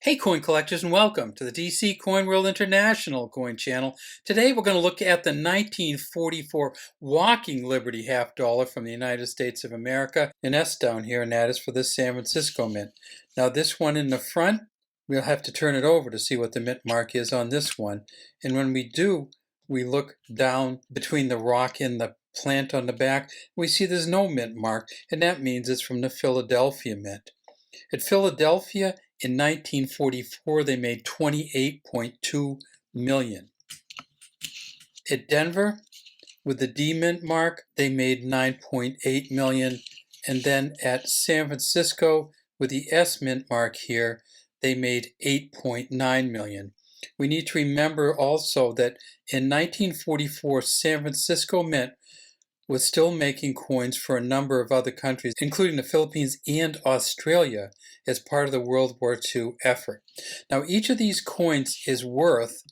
Hey coin collectors, and welcome to the DC Coin World International coin channel. Today we're going to look at the 1944 Walking Liberty half dollar from the United States of America, an S down here, and that is for this San Francisco mint. Now this one in the front, we'll have to turn it over to see what the mint mark is on this one. And when we do, we look down between the rock and the plant on the back, we see there's no mint mark, and that means it's from the Philadelphia mint. At Philadelphia in 1944, they made 28.2 million. At Denver, with the D mint mark, they made 9.8 million. And then at San Francisco, with the S mint mark here, they made 8.9 million. We need to remember also that in 1944, San Francisco Mint was still making coins for a number of other countries, including the Philippines and Australia, as part of the World War II effort. Now, each of these coins is worth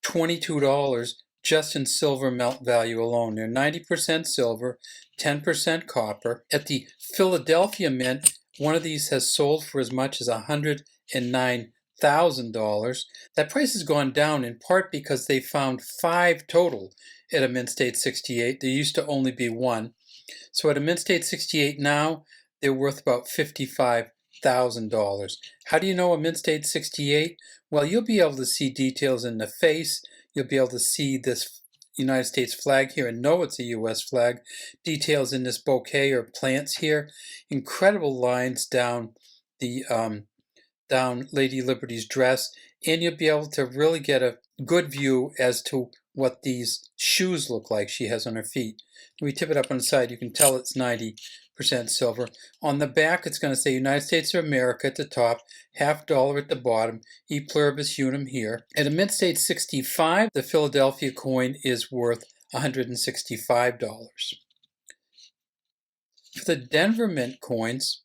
$22 just in silver melt value alone. They're 90% silver, 10% copper. At the Philadelphia Mint, one of these has sold for as much as $109,000. That price has gone down in part because they found 5 total at a Mint State 68. There used to only be 1. So at a Mint State 68 now, they're worth about $55,000. How do you know a Mint State 68? Well, you'll be able to see details in the face. You'll be able to see this United States flag here and know it's a U.S. flag. Details in this bouquet or plants here. Incredible lines down the down Lady Liberty's dress, and you'll be able to really get a good view as to what these shoes look like she has on her feet. When we tip it up on the side, you can tell it's 90% silver. On the back, it's going to say United States of America at the top, half dollar at the bottom, E pluribus unum here. At a Mint State 65, the Philadelphia coin is worth $165. For the Denver Mint coins,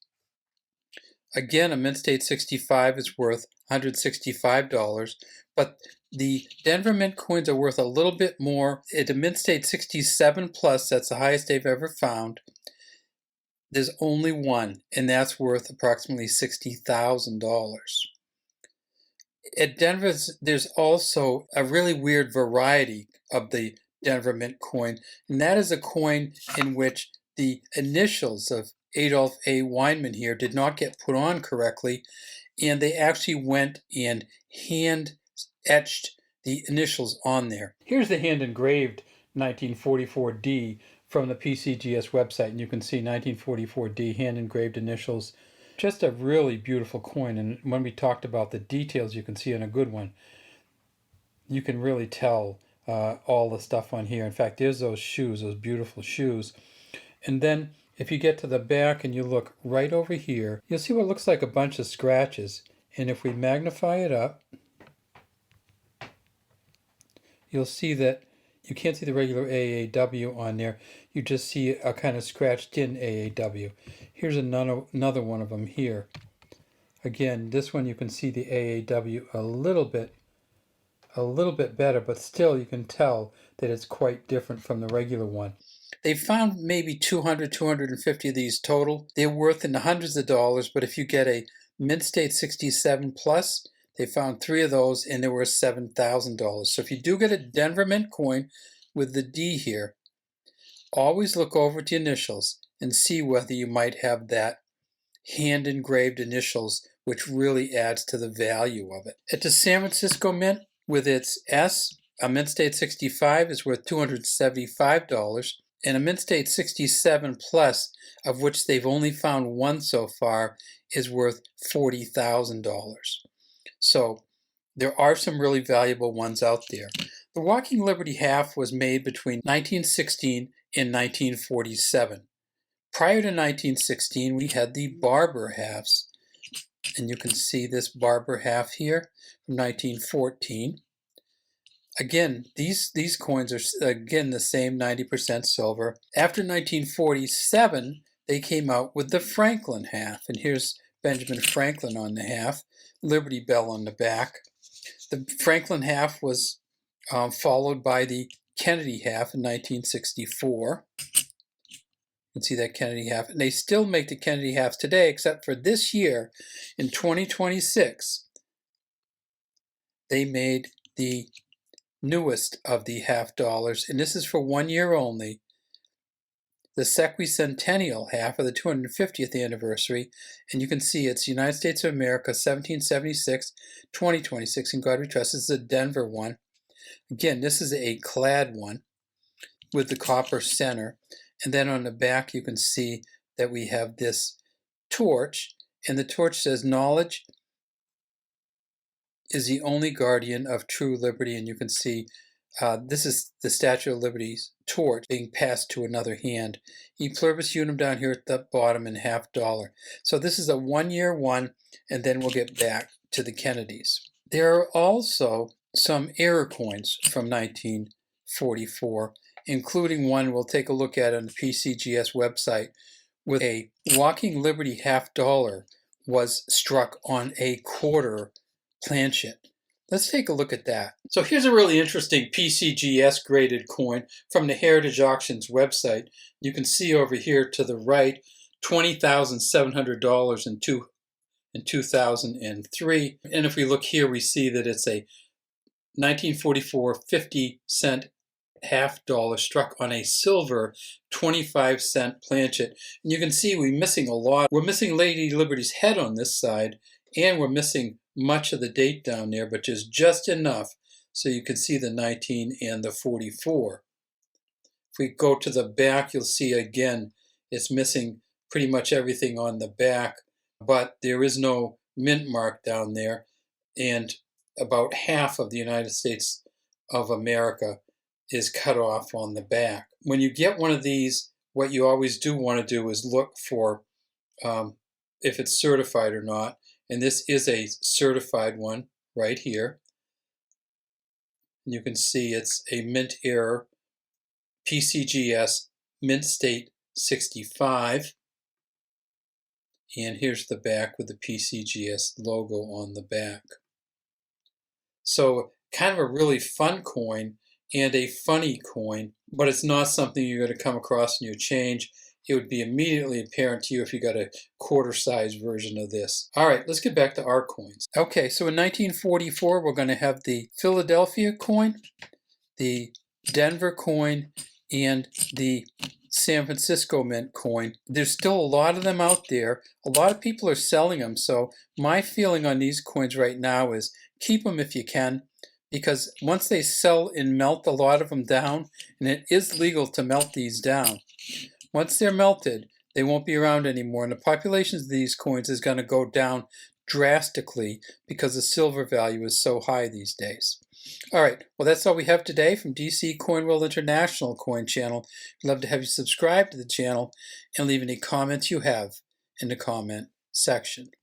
again, a Mint State 65 is worth $165, but the Denver Mint coins are worth a little bit more. At a Mint State 67 plus, that's the highest they've ever found, there's only one, and that's worth approximately $60,000. At Denver, there's also a really weird variety of the Denver Mint coin, and that is a coin in which the initials of Adolph A. Weinman here did not get put on correctly, and they actually went and hand etched the initials on there. Here's the hand engraved 1944D from the PCGS website, and you can see 1944D hand engraved initials. Just a really beautiful coin, and when we talked about the details you can see on a good one, you can really tell all the stuff on here. In fact, there's those shoes, those beautiful shoes. And then if you get to the back and you look right over here, you'll see what looks like a bunch of scratches. And if we magnify it up, you'll see that you can't see the regular AAW on there. You just see a kind of scratched in AAW. Here's another one of them here. Again, this one you can see the AAW a little bit better, but still you can tell that it's quite different from the regular one. They found maybe 200, 250 of these total. They're worth in the hundreds of dollars, but if you get a Mint State 67 plus, they found 3 of those and they were $7,000. So if you do get a Denver Mint coin with the D here, always look over at the initials and see whether you might have that hand engraved initials, which really adds to the value of it. At the San Francisco Mint, with its S, a Mint State 65 is worth $275, and a Mint State 67 plus, of which they've only found 1 so far, is worth $40,000. So there are some really valuable ones out there. The Walking Liberty half was made between 1916 and 1947. Prior to 1916, we had the Barber halves, and you can see this Barber half here from 1914. Again, these coins are, again, the same 90% silver. After 1947, they came out with the Franklin half. And here's Benjamin Franklin on the half, Liberty Bell on the back. The Franklin half was followed by the Kennedy half in 1964. You can see that Kennedy half. And they still make the Kennedy halves today, except for this year, in 2026, they made the newest of the half dollars, and this is for 1 year only, the Sesquicentennial half of the 250th anniversary, and you can see it's United States of America, 1776, 2026, and God we trust. This is a Denver one. Again, this is a clad one with the copper center, and then on the back you can see that we have this torch, and the torch says, "Knowledge is the only guardian of true liberty," and you can see this is the Statue of Liberty's torch being passed to another hand. E pluribus unum down here at the bottom in half dollar. So this is a 1 year one, and then we'll get back to the Kennedys. There are also some error coins from 1944, including one we'll take a look at on the PCGS website, with a Walking Liberty half dollar was struck on a quarter planchet. Let's take a look at that. So here's a really interesting PCGS graded coin from the Heritage Auctions website. You can see over here to the right, $20,700 in 2003. And if we look here, we see that it's a 1944 50-cent half dollar struck on a silver 25-cent planchet. And you can see we're missing a lot. We're missing Lady Liberty's head on this side, and we're missing much of the date down there, but just enough so you can see the 19 and the 44. If we go to the back, you'll see again it's missing pretty much everything on the back, but there is no mint mark down there, and about half of the United States of America is cut off on the back. When you get one of these, what you always do want to do is look for if it's certified or not. And this is a certified one right here. You can see it's a mint error, PCGS mint state 65. And here's the back with the PCGS logo on the back. So kind of a really fun coin and a funny coin, but it's not something you're going to come across in your change. It would be immediately apparent to you if you got a quarter-size version of this. All right, let's get back to our coins. Okay, so in 1944, we're going to have the Philadelphia coin, the Denver coin, and the San Francisco mint coin. There's still a lot of them out there. A lot of people are selling them, so my feeling on these coins right now is keep them if you can, because once they sell and melt a lot of them down, and it is legal to melt these down, once they're melted, they won't be around anymore, and the populations of these coins is going to go down drastically because the silver value is so high these days. All right, well, that's all we have today from DC Coin World International Coin Channel. We'd love to have you subscribe to the channel and leave any comments you have in the comment section.